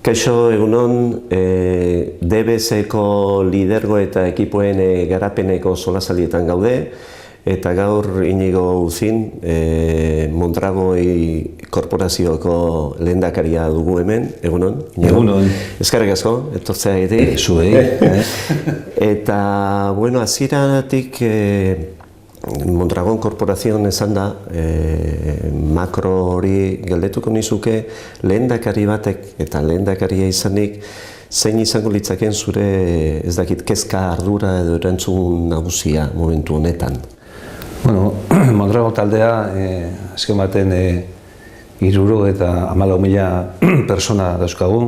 Kaixo, egunon, DBS-ko lidergo eta ekipoen garapeneko solasalietan gaude, eta gaur Inigo Uzin, Mondragoi korporazioko lehendakaria dugu hemen, egunon. Egunon. Eskerrik asko, etortzea egitek. Zuei. Eta, bueno, hasieratik Mondragon korporazioan esan da, makro hori galdetuko nizuke, lehendakari batek eta lehendakaria izanik, zein izango litzaken zure, ez dakit, kezka ardura edo erantzun nagusia momentu honetan? Bueno, Mondragon taldea, azken baten 314.000 persona dauzkagu,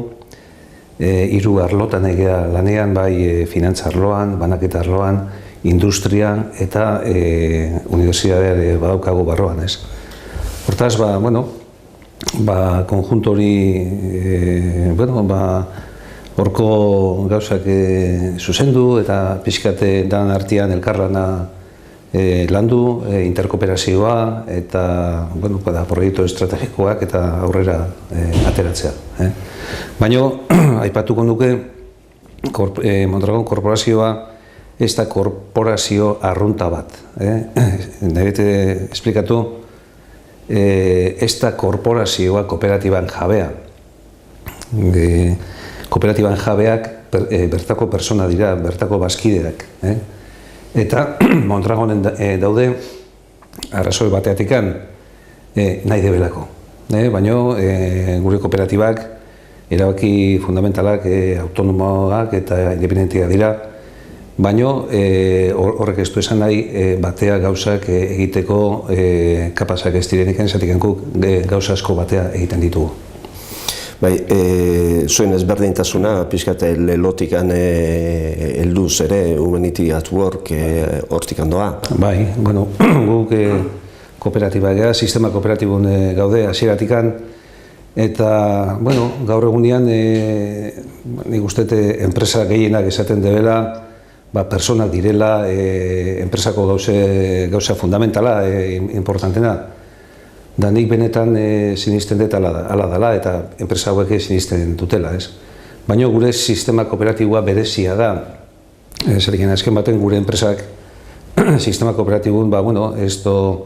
3 arlotan egea lanean, bai finantza arloan, banaketa arloan, industrian eta unibertsitatea badaukagu barroan, ez. Hortaz, konjunto hori, horko gauzak zuzendu eta pixkate dan artean elkarlana landu, interkooperazioa eta proiektu estrategikoak eta aurrera ateratzea. Baina, aipatuko nuke, Mondragon korporazioa ez da korporazio arrunta bat. Nire esplikatu, ez da korporazioa kooperatiban jabea. Kooperatiban jabeak bertako persona dira, bertako bazkideak. Eta Mondragonen daude, arrazoi bateatikan, nahi debelako. Baina gure kooperatibak erabaki fundamentalak, autonomoak eta independentia dira, baina horrek ez du esan nahi batea gauzak egiteko kapazak ez direnik, zatik gauza asko batea egiten ditugu. Bai, zuen ezberdintasuna, pixkate lelotikan helduz ere, Humanity at Work hortik handoa. Bai, guk kooperatiba gara, sistema kooperatibun gaude hasieratikan, eta, gaur egunean, nik uste enpresa gehienak esaten debela, personak direla, enpresako gauza fundamentala, importantena. Da nik benetan sinisten dut ala dela eta enpresa hauek sinisten dutela, ez. Baina gure sistema kooperatiboa berezia da. Zergen azken baten gure enpresak sistema kooperatibun, ez do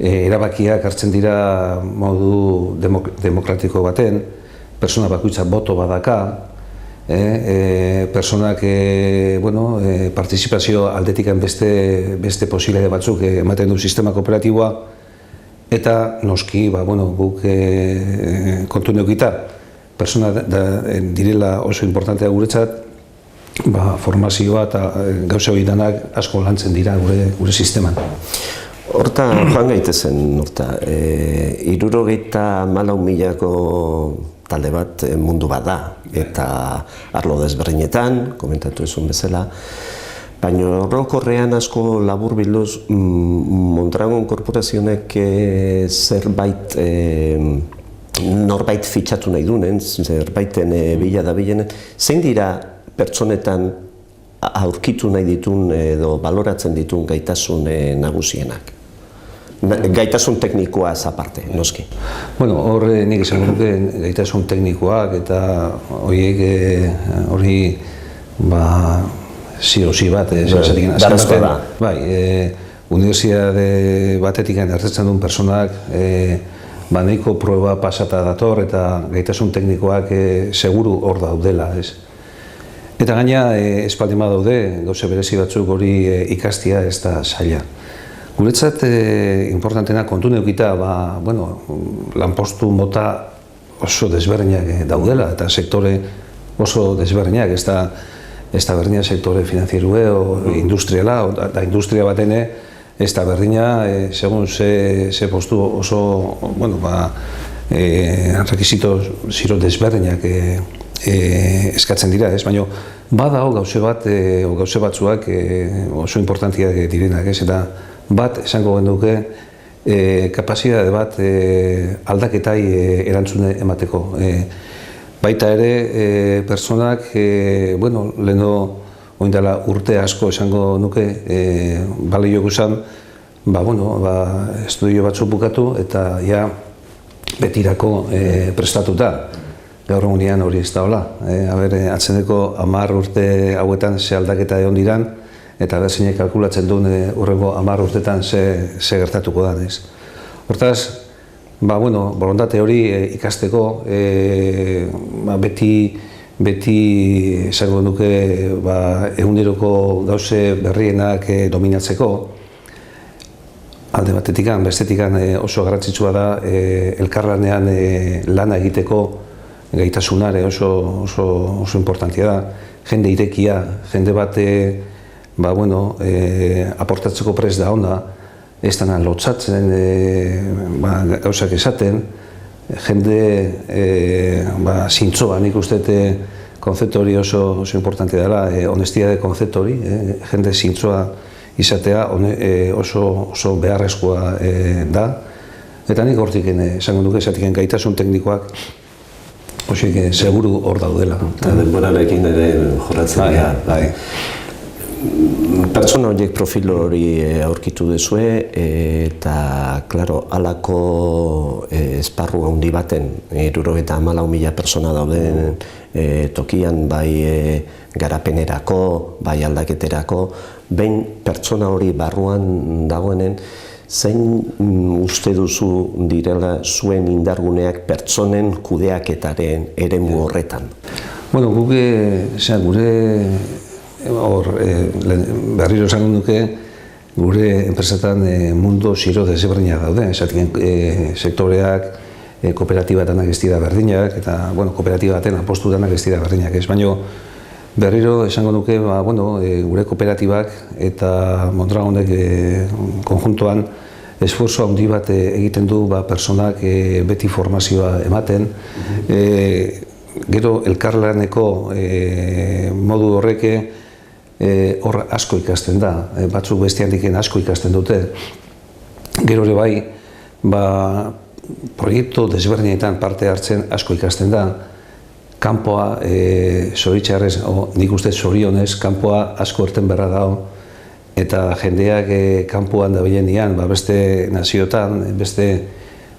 erabakiak hartzen dira modu demokratiko baten, persona bakoitza boto badaka, personak partizipazio aldetikan beste posibilidade batzuk ematen du sistema kooperatiboa, eta noski, guk kontu neukita, persona direla oso importantea guretzat, formazioa eta gauza hori danak asko lantzen dira gure sisteman. Horta, joan gaitezen, 394.000ko talde bat mundu bat da, eta arlo desberdinetan, komentatu ezun bezala, baina orokorrean asko labur bilduz Mondragon korporazionek zerbait norbait fitxatu nahi dunen, zerbaiten bila da bilenen, zein dira pertsonetan aurkitu nahi ditun edo baloratzen ditun gaitasun nagusienak? Gaitasun teknikoaz aparte, noski. Hor nik esan duke gaitasun teknikoak eta hori zio-zi bat, darazko da. Unibertsitate batetik hartzen duen personak nahiko proba pasata dator eta gaitasun teknikoak seguru hor daudela. Eta gaina espaldin badaude, gauze berezi batzuk hori ikastia ez da zaila. Guretzat importantena kontu neukita, lanpostu mota oso desberdinak daudela eta sektore oso desberdinak, ez da berdina sektore finanzierue o industriala, eta industria batene ez da berdina, segun ze postu oso, rekisito ziro desberdinak eskatzen dira, baina bada gauze batzuak oso importantiak direnak, eta bat esango genduke kapazidade bat aldaketai erantzune emateko. Baita ere, personak, leheno oindala urte asko esango nuke, balio guzan, estudio batzuk bukatu eta ja betirako prestatuta. gaur egunean hori ez da hola. Atzeneko 10 urte hauetan ze aldaketa egon diran, eta zeinek kalkulatzen duen hurrengo 10 urtetan ze gertatuko da. Hortaz, borondate hori ikasteko, beti esango nuke eguneroko gauze berrienak dominatzeko. Alde batetik, bestetik oso garrantzitsua da elkarlanean lana egiteko gaitasunare oso importantia da. Jende irekia, jende bat aportatzeko prest da onda, ez dena lotzatzen gauzak esaten, jende zintzoa, nik uste konzeptu hori oso importantia dela, honestitate konzeptu hori, jende zintzoa izatea oso beharrezkoa da, eta nik hortik esango nuke esatik gaitasun teknikoak seguru hor daudela. Eta denborarekin ere jorratzen dira. Pertsona horiek profil hori aurkitu duzue, eta, klaro, halako esparru handi baten, 74.000 pertsona dauden tokian, bai garapenerako, bai aldaketerako, behin pertsona hori barruan dagoenen, zein uste duzu direla zuen indarguneak pertsonen kudeaketaren eremu horretan? Guk gure berriro esango nuke, gure enpresetan mundu ziro desberdinak daude, sektoreak, kooperatiba danak ez dira berdinak, eta kooperatiba baten apostu danak ez dira berdinak ez, baina berriro esango nuke, gure kooperatibak eta Mondragonek konjuntuan esforzo handi bat egiten du personak beti formazioa ematen. Gero elkarlaneko modu horrek hor asko ikasten da, batzuk besteandik asko ikasten dute. Gero ere bai, proiektu desberdinetan parte hartzen asko ikasten da. Kanpoa, zoritxarrez, nik uste zorionez, kanpoa asko erten berra dago, eta jendeak kanpoan da bilenean, beste naziotan, beste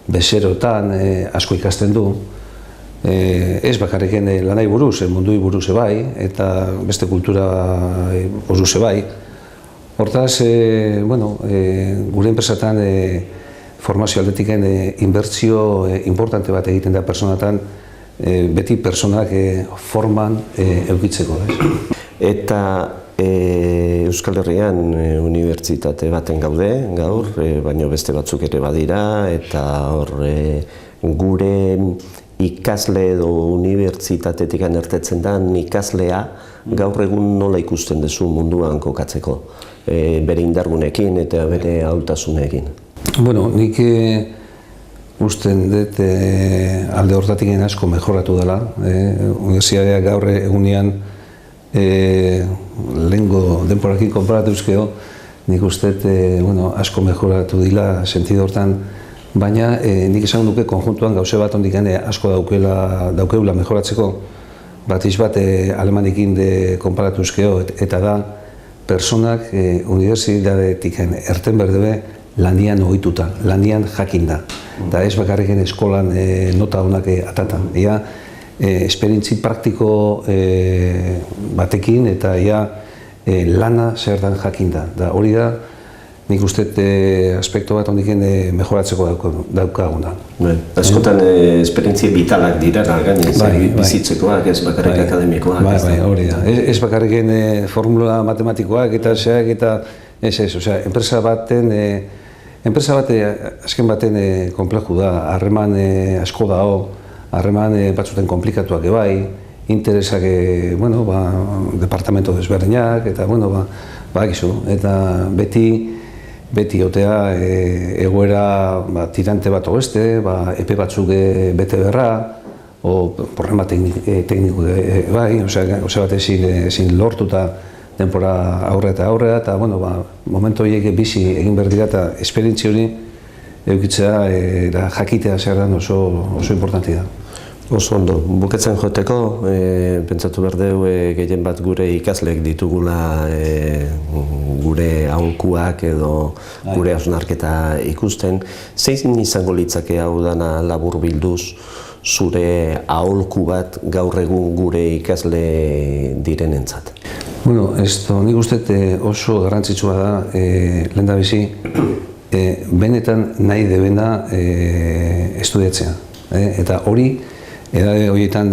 bezerotan asko ikasten du. Ez bakarriken lanai buruz, mundui buruz bai, eta beste kultura buruz bai. Hortaz, gure enpresatan formazio aldetiken inbertsio importante bat egiten da personatan, beti personak forman eukitzeko. Eta Euskal Herrian unibertsitate baten gaude gaur, baina beste batzuk ere badira, eta hor gure ikasle edo unibertsitatetik ertetzen da ikaslea gaur egun nola ikusten duzu munduan kokatzeko, bere indargunekin eta bere ahultasunekin. Nik usten dut alde hortatik asko mejoratu dela. Unibertsitateak gaur egunean lehengo denporakin konparatuzkeo, nik uste asko mejoratu dila sentido hortan, baina nik esan duke konjuntuan gauze bat ondik asko daukeula mejoratzeko, bat alemanikin konparatuzkeo, eta da personak unibertsitatetik erten berdebe lanian ohituta, lanian jakinda. Eta ez bakarriken eskolan nota honak atatan. Esperientzi praktiko batekin eta lana zertan jakinda. Hori da, nik uste aspektu bat ondiken mejoratzeko daukaguna. Askotan esperientzia vitalak dira, bizitzekoak, ez bakarrik akademikoak. Hori da. Ez bakarriken formula matematikoak eta zeak eta ez. Enpresa bat azken baten konplexu da, harreman asko dago, harreman batzuten komplikatuak bai, interesak, departamento desberdinak, eta, eta beti otea egoera tirante bat beste, epe batzuk bete berra, o problema tekniko bai, ose bat ezin lortuta denpora aurrera, eta momentu horiek bizi egin behar dira eta esperientzia hori eukitzea jakitea zer dan oso importanti da. Oso ondo, bukatzen joteko, pentsatu behar dugu gehien bat gure ikasleek ditugula gure aholkuak edo gure hausnarketa ikusten. Zein izango litzake hau dana labur bilduz zure aholku bat gaur egun gure ikasle direnentzat? Bueno, nik uste oso garrantzitsua da, lehendabizi, benetan nahi debena estudiatzea. Eta hori, edade horietan,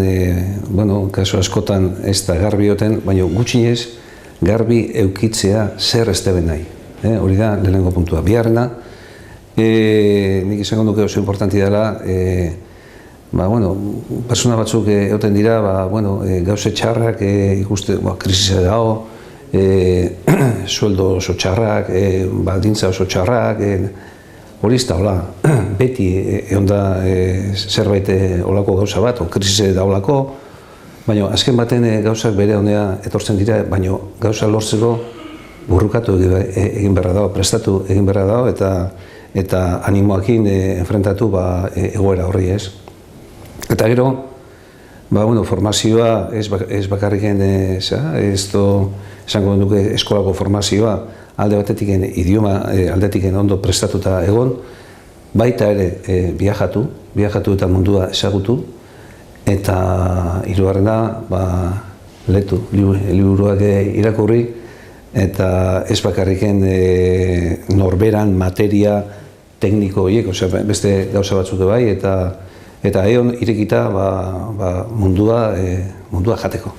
kaso askotan ez da garbi oten, baina gutxinez garbi eukitzea zer ez deben nahi. Hori da lehenengo puntua. Bigarrena, nik izango duke oso importanti dela, persona batzuk egoten dira, gauze txarrak ikuste, krisisa dago, sueldo oso txarrak, baldintza oso txarrak, hori ez da hola, beti egon da zerbait olako gauza bat, o krisise da olako, baina azken baten gauzak bere honea etortzen dira, baina gauza lortzeko burrukatu egin beharra dago, prestatu egin beharra dago, eta animoakin enfrentatu egoera horri ez. Eta gero, formazioa ez bakarriken, esango duke eskolako formazioa, alde batetik idioma aldetik ondo prestatuta egon, baita ere viajatu eta mundua ezagutu, eta hirugarrena letu, liburuak irakurri, eta ez bakarriken norberan materia tekniko horiek, beste gauza batzuk bai, eta egon irekita mundua jateko.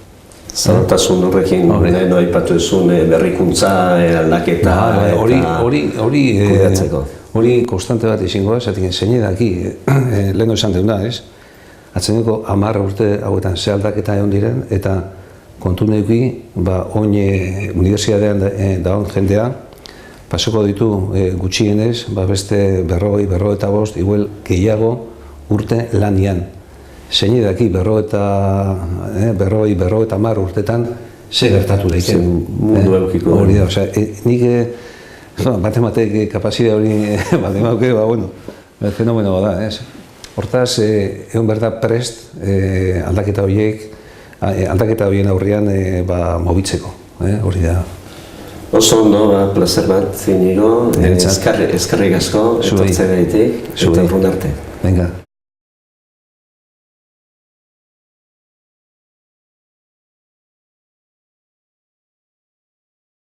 Zalantasun horrekin, leheno aipatu ezun berrikuntza, aldaketa eta kudeatzeko. Hori konstante bat izango, zatik zein edaki, leheno esan deuna, ez? Atzeneko 10 urte hauetan ze aldaketa egon diren, eta kontu neuki, oin unibertsitatean dagoen jendea, pasoko ditu gutxienez, beste 45, igual gehiago urte lanian. Zein edaki 50 urtetan ze gertatu daiten. Mundu eukiko. Hori da, nik matematek kapazidea hori batemauke, fenomeno da, ez? Hortaz, egon behar da prest aldaketa horien aurrean mobitzeko, hori da. Oso ondo, plazer bat, Inigo, eskerrik asko, etortzea gaitik, eta urrun arte. Venga.